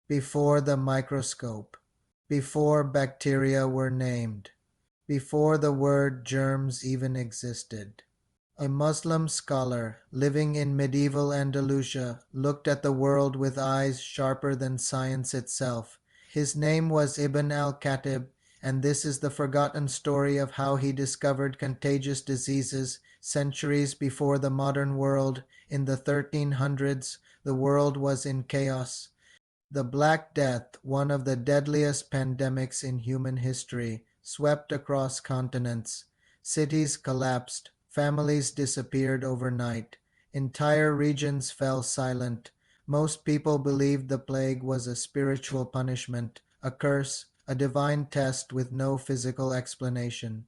before the microscope, before bacteria were named, before the word germs even existed. A Muslim scholar living in medieval Andalusia looked at the world with eyes sharper than science itself. His name was Ibn al-Khatib, and this is the forgotten story of how he discovered contagious diseases centuries before the modern world. In the 1300s, the world was in chaos. The Black Death, one of the deadliest pandemics in human history, swept across continents. Cities collapsed, families disappeared overnight, entire regions fell silent. Most people believed the plague was a spiritual punishment, a curse, a divine test with no physical explanation.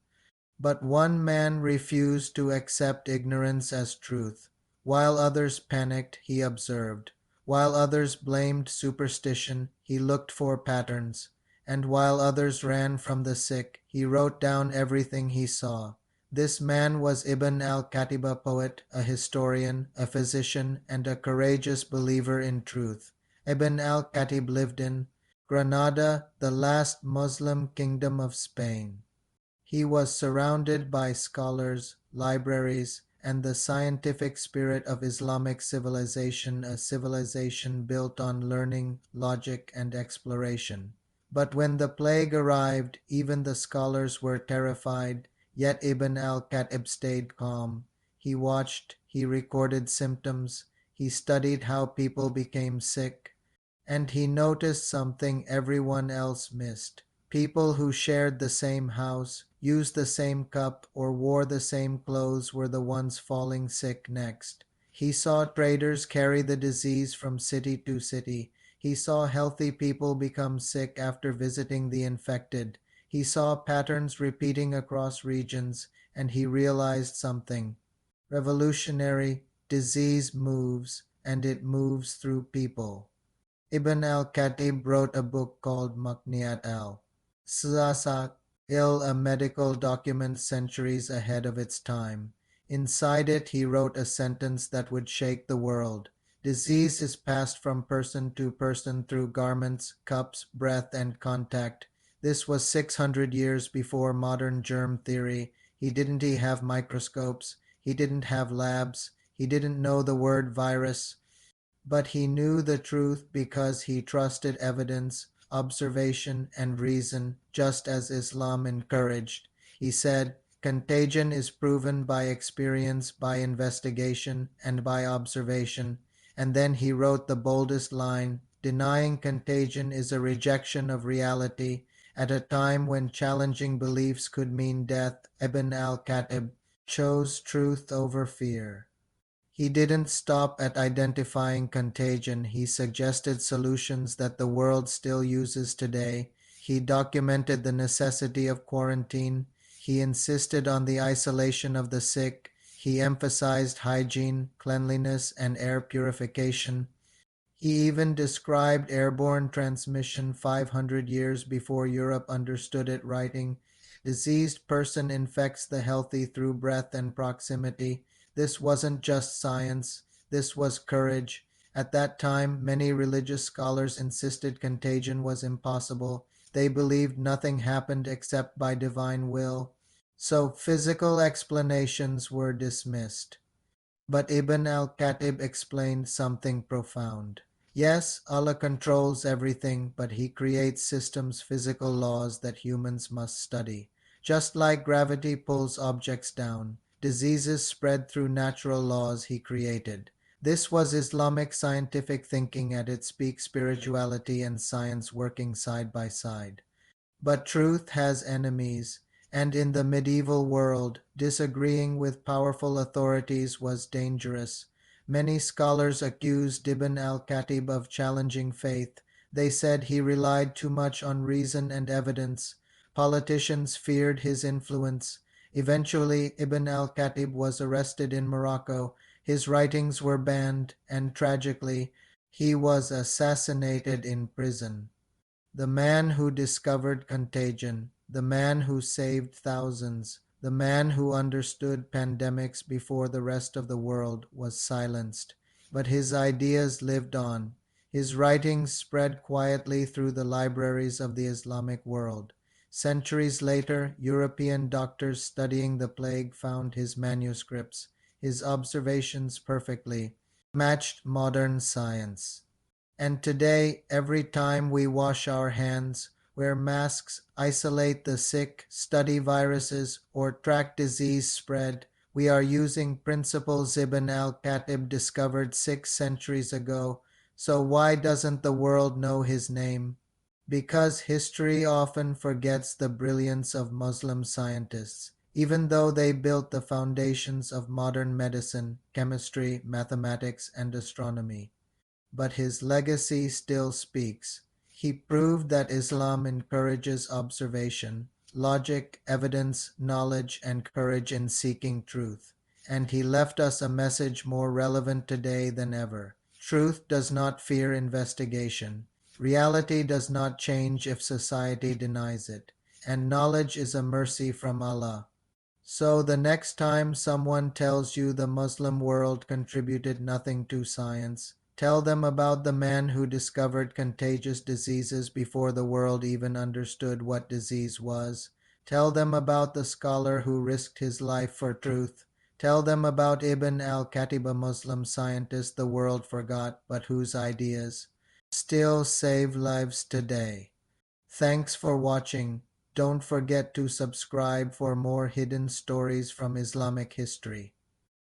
But one man refused to accept ignorance as truth. While others panicked, he observed. While others blamed superstition, he looked for patterns. And while others ran from the sick, he wrote down everything he saw. This man was Ibn al-Khatib, a poet, a historian, a physician, and a courageous believer in truth. Ibn al-Khatib lived in Granada, the last Muslim kingdom of Spain. He was surrounded by scholars, libraries, and the scientific spirit of Islamic civilization, a civilization built on learning, logic, and exploration. But when the plague arrived, even the scholars were terrified, yet Ibn al-Khatib stayed calm. He watched, he recorded symptoms, he studied how people became sick, and he noticed something everyone else missed. People who shared the same house, used the same cup, or wore the same clothes were the ones falling sick next. He saw traders carry the disease from city to city. He saw healthy people become sick after visiting the infected. He saw patterns repeating across regions, and he realized something revolutionary: disease moves, and it moves through people. Ibn al-Khatib wrote a book called Maqniat al-Sasak, a medical document centuries ahead of its time. Inside it, he wrote a sentence that would shake the world. Disease is passed from person to person through garments, cups, breath, and contact. This was 600 years before modern germ theory. He didn't have microscopes. He didn't have labs. He didn't know the word virus. But he knew the truth because he trusted evidence, observation, and reason, just as Islam encouraged. He said, contagion is proven by experience, by investigation, and by observation. And then he wrote the boldest line, denying contagion is a rejection of reality. At a time when challenging beliefs could mean death, Ibn al-Khatib chose truth over fear. He didn't stop at identifying contagion. He suggested solutions that the world still uses today. He documented the necessity of quarantine. He insisted on the isolation of the sick. He emphasized hygiene, cleanliness, and air purification. He even described airborne transmission 500 years before Europe understood it, writing, diseased person infects the healthy through breath and proximity. This wasn't just science, this was courage. At that time, many religious scholars insisted contagion was impossible. They believed nothing happened except by divine will. So physical explanations were dismissed. But Ibn al-Khatib explained something profound. Yes, Allah controls everything, but He creates systems, physical laws that humans must study. Just like gravity pulls objects down, diseases spread through natural laws He created. This was Islamic scientific thinking at its peak, spirituality and science working side by side. But truth has enemies, and in the medieval world, disagreeing with powerful authorities was dangerous. Many scholars accused Ibn al-Khatib of challenging faith. They said he relied too much on reason and evidence. Politicians feared his influence. Eventually, Ibn al-Khatib was arrested in Morocco. His writings were banned, and tragically, he was assassinated in prison. The man who discovered contagion, the man who saved thousands, the man who understood pandemics before the rest of the world was silenced. But his ideas lived on. His writings spread quietly through the libraries of the Islamic world. Centuries later, European doctors studying the plague found his manuscripts. His observations perfectly matched modern science. And today, every time we wash our hands, wear masks, isolate the sick, study viruses, or track disease spread, we are using principles Ibn al-Khatib discovered 6 centuries ago. So why doesn't the world know his name? Because history often forgets the brilliance of Muslim scientists, even though they built the foundations of modern medicine, chemistry, mathematics, and astronomy. But his legacy still speaks. He proved that Islam encourages observation, logic, evidence, knowledge, and courage in seeking truth. And he left us a message more relevant today than ever. Truth does not fear investigation. Reality does not change if society denies it. And knowledge is a mercy from Allah. So the next time someone tells you the Muslim world contributed nothing to science, tell them about the man who discovered contagious diseases before the world even understood what disease was. Tell them about the scholar who risked his life for truth. Tell them about Ibn al-Khatib, a Muslim scientist the world forgot, but whose ideas still save lives today. Thanks for watching. Don't forget to subscribe for more hidden stories from Islamic history.